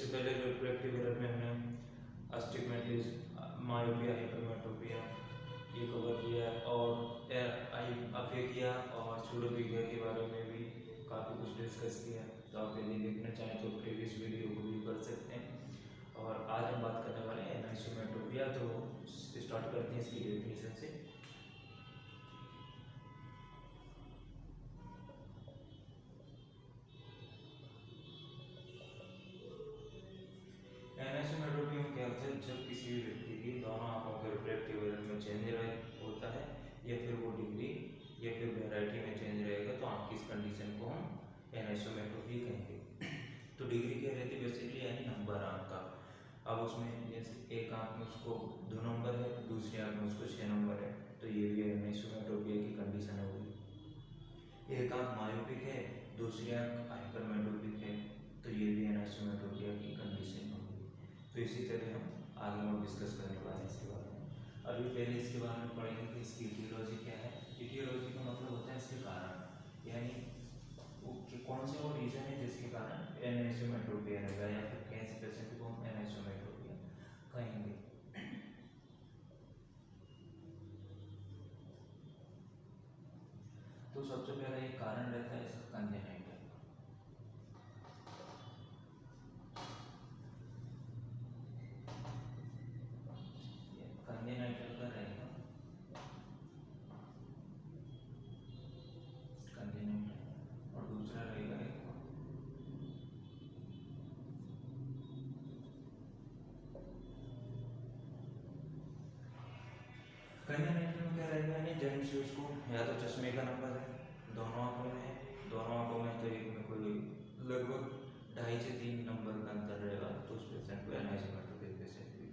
इससे पहले refractive error में हमने अस्टिगमेटिस, मायोपिया, हाइपरमेट्रोपिया ये कवर किया और अफेकिया और सूडोपिया के बारे में भी काफ़ी कुछ डिस्कस किया। तो आप यदि देखना चाहें तो प्रीवियस वीडियो को व्यू कर सकते हैं। और आज हम बात करने वाले हैं एनिसोमेट्रोपिया। तो स्टार्ट करते हैं इसकी डेफिनेशन से। एनिसोमेट्रोपिया में क्या होता है, जब किसी भी व्यक्ति की दोनों आंखों के रिफ्रैक्टिव एरर में चेंज होता है या फिर वो डिग्री या फिर वेराइटी में चेंज रहेगा तो आंख की इस कंडीशन को हम एनिसोमेट्रोपिया कहेंगे। तो डिग्री क्या रहती है बेसिकली, यानी नंबर आंख का। अब उसमें जैसे एक आंख में उसको 2 नंबर है, दूसरी आंख में उसको 6 नंबर है, तो ये भी एनिसोमेट्रोपिया की कंडीशन होगी। एक आंख मायोपिक है, दूसरी आंख हाइपरमेट्रोपिक है, तो ये भी एनिसोमेट्रोपिया की कंडीशन होगी। तो इसी तरह हम आगे और डिस्कस करने वाले हैं इसके बारे में। अभी पहले इसके बारे में पढ़ेंगे कि इसकी इटियोलॉजी क्या है। इटियोलॉजी का मतलब होता है इसके कारण, यानी वो कौन से वो रीजन है जिसके कारण एनिसोमेट्रोपिया रहेगा या फिर कैसे पेशेंट को हम एनिसोमेट्रोपिया कहेंगे। तो सबसे पहला एक कारण रहता है इसका कंजेनाइटल। कंजेनाइटल का रहेगा कंजेनाइटल और दूसरा रहेगा एक कंजेनाइटल में क्या रहेगा, यानी जन्म से उसको या तो चश्मे का नंबर है, दोनों आंखों में है, दोनों आंखों में तो एक में कोई लगभग 2.5 से 3 नंबर का अंतर रहेगा, तो उस पेशेंट को एनिसोमेट्रोपिक पेशेंट भी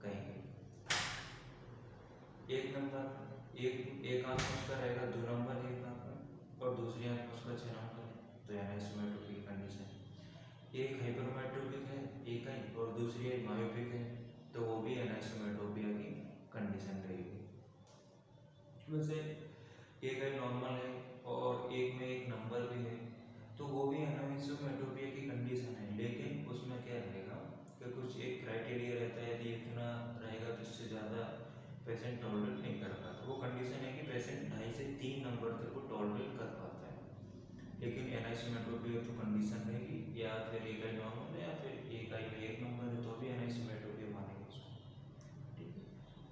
कहेंगे। एक नंबर एक आंख में उसका रहेगा 2 नंबर है एक आंख में और दूसरी आंख में उसका 6 नंबर है, तो एनिसोमेट्रोपिक कंडीशन। एक हाइपरमेट्रोपिक है एक आई और दूसरी आई मायोपिक है, तो वो भी एनिसोमेट्रोपिया की कंडीशन रहेगी। वैसे एक आई नॉर्मल है और एक में एक नंबर भी है, तो वो भी एनिसोमेट्रोपिया की कंडीशन है, लेकिन उसमें क्या रहेगा कि कुछ एक क्राइटेरिया रहता है, यदि इतना रहेगा तो इससे ज़्यादा पेशेंट टॉलरेट नहीं कर पाता। वो कंडीशन है कि पेशेंट 2.5 से 3 नंबर तक को टॉलरेट कर पाता है, लेकिन एनिसोमेट्रोपिया तो कंडीशन रहेगी या फिर एक आई नॉर्मल है या फिर एक आई में एक नंबर है, तो भी एनिसोमेट्रोपिया मानेंगे उसको, ठीक है।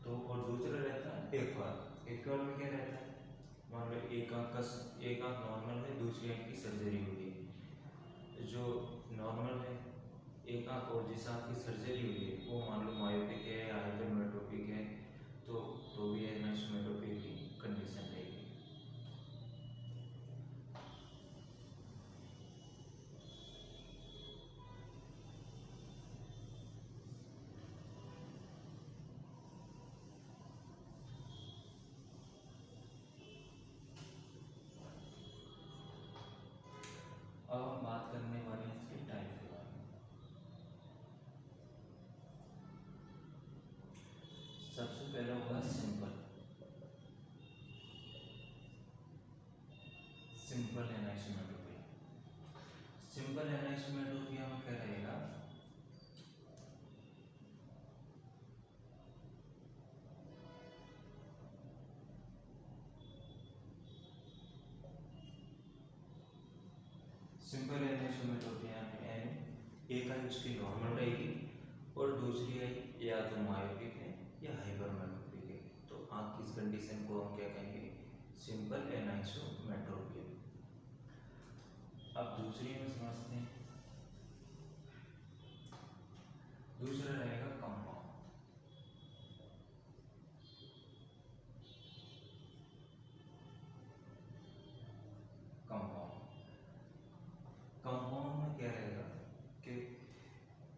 तो और दूसरा रहता है एक में क्या रहता है, मान लो एक आंख नॉर्मल है, दूसरी आंख की सर्जरी हुई है। जो नॉर्मल है एक आंख और जिस आंख की सर्जरी हुई है वो मान लो मायोपिक है या हाइपरमेट्रोपिक है, तो भी एनिसोमेट्रोपिया की कंडीशन रहेगी। अब हम बात करने वाले हैं इसके टाइप के बारे में। सबसे पहला होगा सिंपल एनिसोमेट्रोपिया। सिंपल एनिसोमेट्रोपिया में क्या रहेगा, सिंपल एनिसोमेट्रोपिया में एक आई उसकी नॉर्मल रहेगी और दूसरी आई या तो मायोपिक है या हाइपरमेट्रोपिक है, तो आंख की इस कंडीशन को हम क्या कहेंगे, सिंपल एनिसोमेट्रोपिया। अब दूसरी में समझते हैं। दूसरा रहेगा कंपाउंड। कंपाउंड में क्या रहेगा कि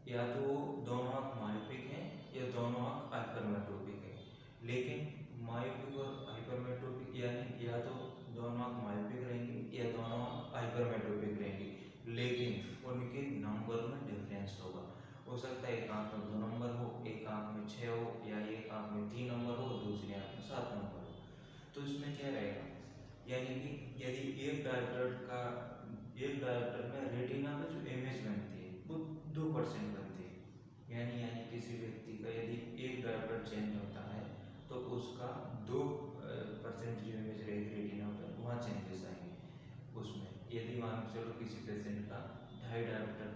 या तो दोनों आंख मायोपिक है या दोनों आंख हाइपरमेट्रोपिक है, लेकिन मायोपिक और हाइपरमेट्रोपिक यानी या तो दोनों आंख मायोपिक रहेंगी या दोनों आंख हाइपरमेट्रोपिक रहेंगी, लेकिन उनके नंबर में डिफरेंस होगा। हो सकता है एक आंख में 2 नंबर हो, एक आंख में 6 हो, या एक आंख में 3 नंबर हो, दूसरी आंख में 7 नंबर हो। तो इसमें क्या रहेगा, यानी कि यदि एक डायोप्टर में रेटिना में जो इमेज बनती है वो 2% बनती किसी व्यक्ति का यदि एक डायोप्टर चेंज होता है तो उसका 2% जो इमेज रहेगी रेटिना पर वहाँ चेंजेस आएंगे उसमें। यदि मान के चलो किसी पेशेंट का 2.5 डायोप्टर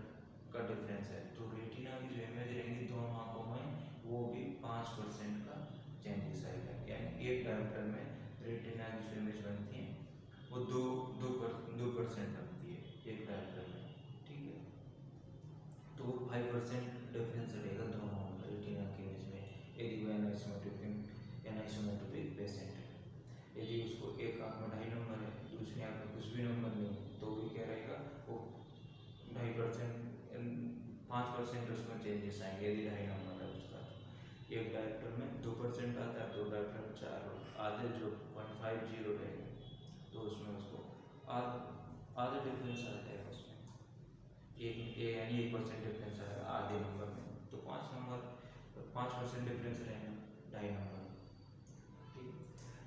का डिफरेंस है तो रेटिना की जो इमेज रहेंगी दोनों आंखों में वो भी 5% का चेंजेस आएगा। यानी एक डायोप्टर में रेटिना की जो इमेज बनती है वो 2% बनती है एक डायोप्टर में, ठीक है। तो 5% डिफरेंस रहेगा दोनों रेटिना की इमेज में यदि वो एनाइसोमेट्रोपिक पेशेंट है। यदि उसको एक आंख में 2.5 नंबर है दूसरी आंख में कुछ भी नंबर नहीं तो भी क्या रहेगा वो 5% उसमें चेंजेस आएंगे यदि 2.5 नंबर है उसका। एक डायोप्टर में 2% आता है, 2 डायोप्टर में 4 आधे जो 0.50 रहेगा तो उसमें उसको आधे डिफरेंस आ जाएगा उसमें यानी 1% डिफरेंस आएगा आधे नंबर में तो 5% डिफरेंस रहेगा 2.5 नंबर, ठीक।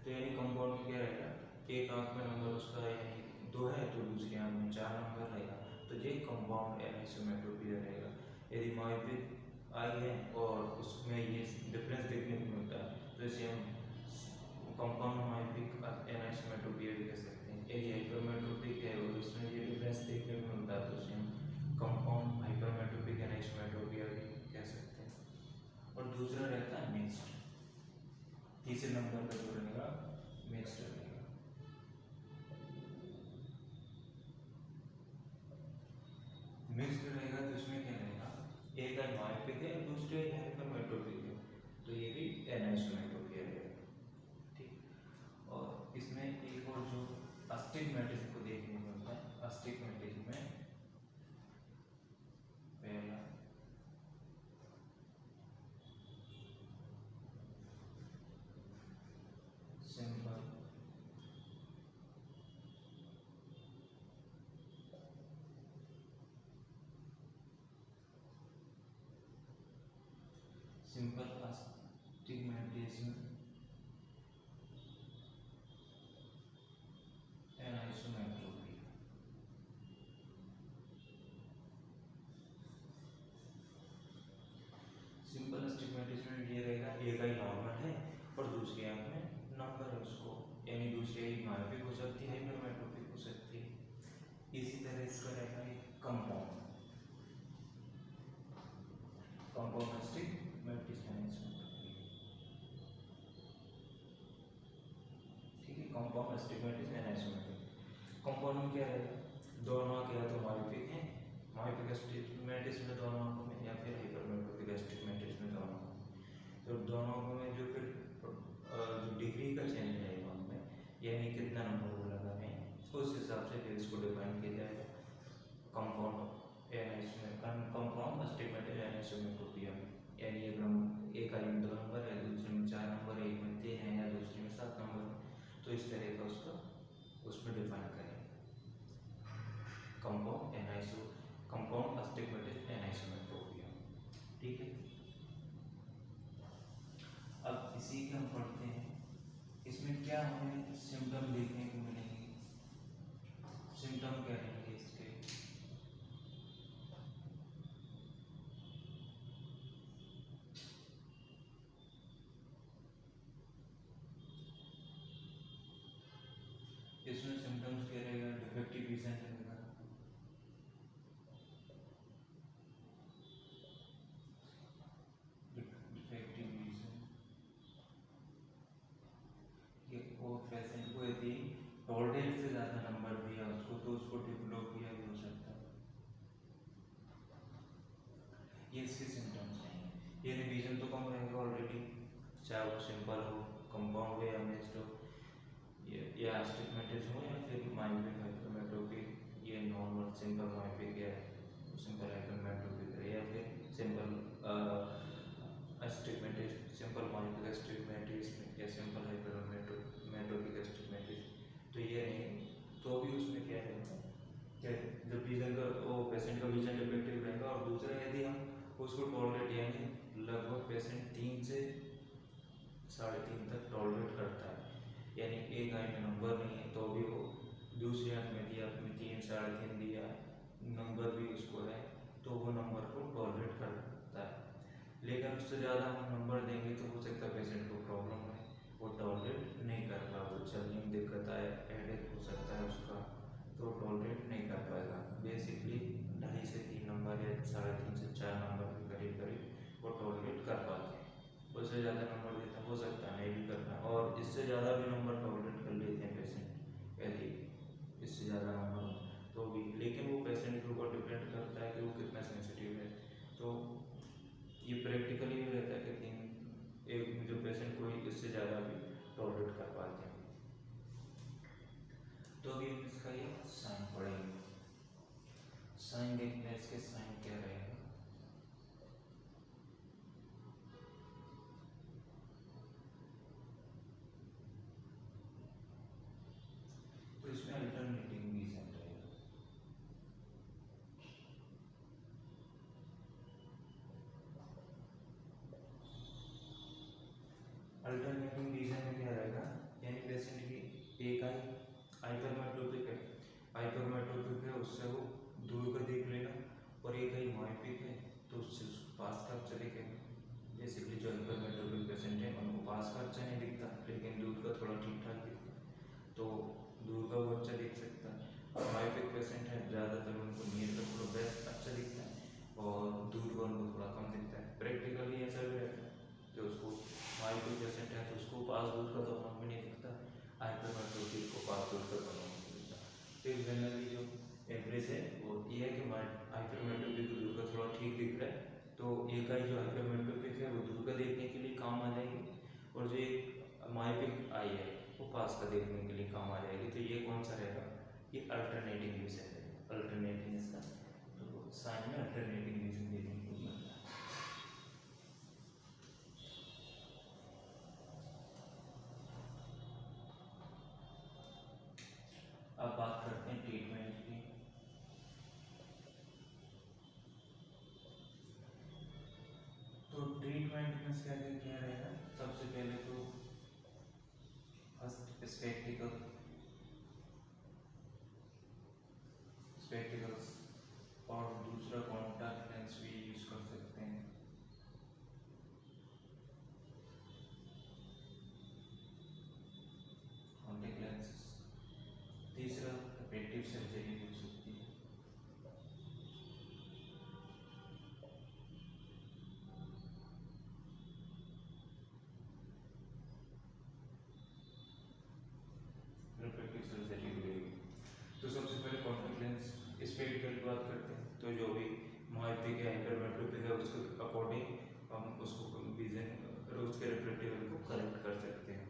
तो यानी कंपाउंड में क्या रहेगा एक आंख में नंबर उसका यानी 2 है तो दूसरी आंख में 4 नंबर रहेगा तो ये कंपाउंड एनाइसोमेट्रोपिया रहेगा। यदि मायोपिक आई है और उसमें ये डिफरेंस देखने को मिलता है तो इसे हम कंपाउंड मायोपिक एनाइसोमेट्रोपिया भी कह सकते हैं। यदि हाइपरमेट्रोपिक है और उसमें ये डिफरेंस देखने को मिलता है तो उसे हम कंपाउंड हाइपरमेट्रोपिक एनाइसोमेट्रोपिया भी कह सकते हैं। और दूसरा रहता है मिक्स्ड, तीसरे नंबर पर जो रहेगा मिक्स्ड रहेगा। मिक्स्ड रहेगा तो इसमें क्या रहेगा एक आई मायोपिक है दूसरे हाइपरमेट्रोपिक है तो ये भी एनाइसोमेट्रोपिया रहेगा, ठीक। और इसमें एक और जो अस्टिग्मेटिज्म को देखने को मिलता है, अस्टिग्मेटिज्म में पहला सिंपल अस्टिग्मेटिज्म एनाइसोमेट्रोपिया। सिंपल अस्टिग्मेटिज्म में ये रहेगा एक आई नॉर्मल है और दूसरी आंख में नंबर है उसको, यानी दूसरी आई मायोपिक हो सकती है हाइपरमेट्रोपिक हो सकती है। इसी तरह इसका रहेगा एक कंपाउंड अस्टिग्मेटिज्म एनाइसोमेट्रोपिया, ठीक है। कंपाउंड अस्टिग्मेटिज्म एनाइसोमेट्रोपिया कंपाउंड में क्या रहेगा दोनों आंखें या तो मायोपिक है मायोपिक अस्टिग्मेटिज्म में दोनों आंखों में या फिर हाइपरमेट्रोपिक अस्टिग्मेटिज्म में दोनों आंखों में। तो दोनों आंखों में जो फिर जो डिग्री का चेंज रहेगा उनमें यानी कितना नंबर वो लगा है उस हिसाब से फिर इसको डिफाइन किया जाएगा कंपाउंड अस्टिग्मेटिज्म एनाइसोमेट्रोपिया। यानी एक आई में 2 नंबर है दूसरे में 4 नंबर है एक में 3 है या दूसरे में 7 नंबर है तो इस तरह का उसका उसमें डिफाइन करें कंपाउंड अस्टिग्मेटिज्म एनाइसोमेट्रोपिया, ठीक है। अब इसी के हम पढ़ते हैं इसमें क्या हमें सिम्टम देखने को मिलेंगे। सिम्टम क्या रहेंगे इसके इसमें सिम्टम्स क्या रहेगा डिफेक्टिव विजन रहेगा, डिफेक्टिव विजन ये वो पेशेंट को यदि टॉलरेंस से ज़्यादा नंबर दिया उसको तो उसको डिप्लोपिया भी हो सकता है। ये इसके सिम्टम्स हैं। ये विजन तो कम रहेगा ऑलरेडी चाहे वो सिंपल हो कंपाउंड हो या मिक्स्ड हो या अस्टिग्मेटिज्म हो या फिर मायोपिक हाइपरमेट्रोपिक ये नॉर्मल सिंपल मायोपिक या सिंपल हाइपरमेट्रोपिक है या फिर सिंपल अस्टिग्मेटिज्म सिंपल मायोपिक अस्टिग्मेटिज्म या सिंपल हाइपरमेट्रोपिक अस्टिग्मेटिज्म तो ये नहीं तो भी उसमें क्या रहेगा क्या जब विजन का वो पेशेंट का विजन डिफेक्टिव रहेगा। और दूसरा यदि हम उसको टॉलरेट यानी लगभग पेशेंट 3 से 3.5 तक टॉलरेट करता है यानी एक आई में नंबर नहीं है तो भी वो लेकिन उससे ज़्यादा हम नंबर देंगे तो हो सकता है पेशेंट को प्रॉब्लम है, वो टॉलरेट नहीं कर पाएगा, तो चलने में दिक्कत आए, हेडेक हो सकता है उसका, तो टॉलरेट नहीं कर पाएगा। बेसिकली 2.5 से 3 नंबर या 3.5 से 4 नंबर के करीब करीब वो टॉलरेट कर पाते हैं। उससे ज़्यादा नंबर देता हो सकता है नहीं भी करना, और इससे ज़्यादा भी नंबर टॉलरेट कर लेते हैं पेशेंट, यदि इससे ज़्यादा नंबर हो तो भी, लेकिन वो पेशेंट के ऊपर डिपेंड करता है कि वो कितना सेंसिटिव है। तो ये प्रैक्टिकली भी रहता है कि एक जो पेशेंट को इससे ज़्यादा भी टॉलरेट कर पाते हैं। तो अभी हम इसका ये साइन पढ़ेंगे। साइन देखते हैं, इसके साइन क्या रहेगा। तो इसमें अल्टरनेटिंग रीजन रहेगा। अल्टरनेटिंग रीजन में क्या रहेगा, यानी पेशेंट की एक आई हाइपरमेट्रोपिक है, हाइपरमेट्रोपिक है उससे वो दूर का देख लेगा, और एक आई मायोपिक है तो उससे उसको पास का अच्छा दिखेगा। बेसिकली जो हाइपरमेट्रोपिक पेशेंट है उनको पास का अच्छा नहीं दिखता, लेकिन दूर का थोड़ा ठीक ठाक दिखता है, तो दूर का वो अच्छा दिख सकता है। और मायोपिक पेशेंट है ज़्यादातर उनको नियर का थोड़ा बेस्ट अच्छा दिखता है, और दूर का उनको थोड़ा कम दिखता है। प्रैक्टिकली ऐसा भी रहता है कि उसको मायोपिक पेशेंट है तो उसको पास दूर का तो भी नहीं दिखता, हाइपरमेट्रोपिक को पास दूर का तो नहीं दिखता। फिर जनरली जो एवरेज है वो ये है कि हाइपरमेट्रोपिक को दूर का थोड़ा ठीक दिख रहा है, तो एक आई जो हाइपरमेट्रोपिक है वो दूर का देखने के लिए काम आ जाएगी, और जो एक मायोपिक आई है वो पास का देखने के लिए काम आ जाएगी। तो ये कौन सा रहेगा, ये अल्टरनेटिंग विजन है, अल्टरनेटिंग इसका, तो साइन में अल्टरनेटिंग विजन देखने को मिलता है। अब बात करते हैं ट्रीटमेंट की। तो ट्रीटमेंट में क्या क्या रहेगा, सबसे पहले तो फर्स्ट स्पेक्टिकल्स, और दूसरा कॉन्टैक्ट लेंस भी यूज कर सकते हैं। कॉन्टैक्ट लेंस, तीसरा रिफ्रैक्टिव सर्जरी हो सकती है। रिफ्रैक्टिव सर्जरी भी रहेगी। तो सबसे पहले कॉन्टैक्ट लेंस स्पेक्टिकल की बात करते हैं, तो जो भी मायोपिक है हाइपरमेट्रोपिक है उसके अकॉर्डिंग हम उसको विजन उसके रिफ्रैक्टिव को करेक्ट कर सकते हैं।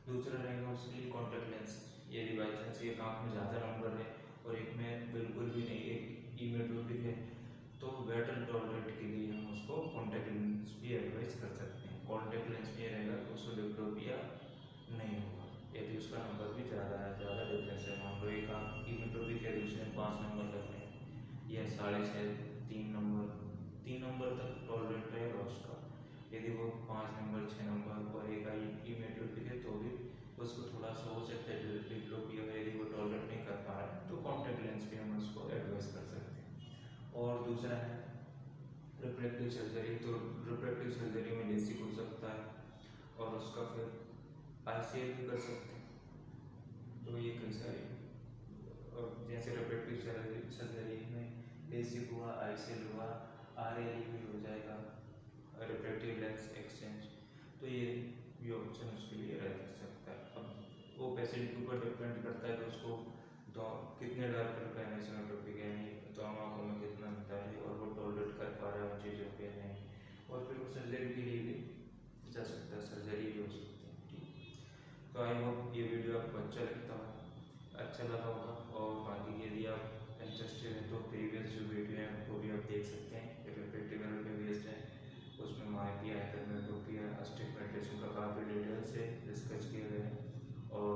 दूसरा रहेगा उसके लिए कॉन्टैक्ट लेंस, यदि बाई चांस एक आँख में ज़्यादा नंबर है और एक में बिल्कुल भी नहीं, एक इमेट्रोपिक है, तो बेटर टॉलरेट के लिए हम उसको कॉन्टैक्ट लेंस भी एडवाइस कर सकते हैं। कॉन्टैक्ट लेंस में ये रहेगा कि उसको डिप्लोपिया नहीं होगा यदि उसका नंबर भी ज़्यादा है, ज़्यादा डिफरेंस है। मान लो एक आँख इमेट्रोपिक है, दूसरे में 5 नंबर लगने हैं, या 6.5 3 नंबर तक टॉलरेट रहेगा उसका। यदि वो 5 नंबर 6 नंबर और एक आई इमेट्रोपिक है तो भी उसको थोड़ा सा हो सकता है डिप्लोपिया, यदि वो टॉलरेट नहीं कर पा रहा है तो कॉन्टैक्ट लेंस भी हम उसको एडवाइस कर सकते हैं। और दूसरा है रिफ्रैक्टिव सर्जरी, तो रिफ्रैक्टिव सर्जरी में लेसिक हो सकता है, और उसका फिर ICL भी कर सकते हैं। तो ये कई सारी, और जैसे रिफ्रैक्टिव सर्जरी में लेसिक हुआ, ICL हुआ, RLE भी हो जाएगा, रिफ्रैक्टिव लेंस एक्सचेंज, तो ये ऑप्शन उसके लिए रह सकता है। अब वो पेशेंट के ऊपर डिपेंड करता है कि उसको तो कितने डॉक्टर का एनिसोमेट्रोपिक है नहीं, तो हम आँखों में कितना अंतर है और वो टॉलरेट कर पा रहा है उन चीज़ों पे नहीं, और फिर वो सर्जरी के लिए भी जा सकता है, सर्जरी भी हो सकती है। ठीक, तो आई होप ये वीडियो आपको अच्छा लगा होगा, और बाकी यदि आप इंटरेस्टेड हैं तो प्रीवियस जो वीडियो हैं उनको भी आप देख सकते हैं, रिफ्रैक्टिव पे बेस्ड है, उसमें मायोपिया हाइपरमेट्रोपिया अस्टिग्मेटिज्म का काफ़ी डिटेल से डिस्कस किया गया है। और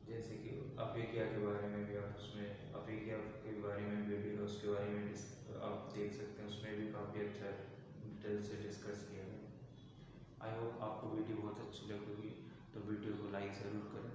जैसे कि अपेकिया के बारे में भी आप उसमें अपेकिया के बारे में वीडियो उसके बारे में आप देख सकते हैं, उसमें भी काफ़ी अच्छा डिटेल से डिस्कस किया गया। आई होप आपको वीडियो बहुत अच्छी लगेगी, तो वीडियो को लाइक ज़रूर करें।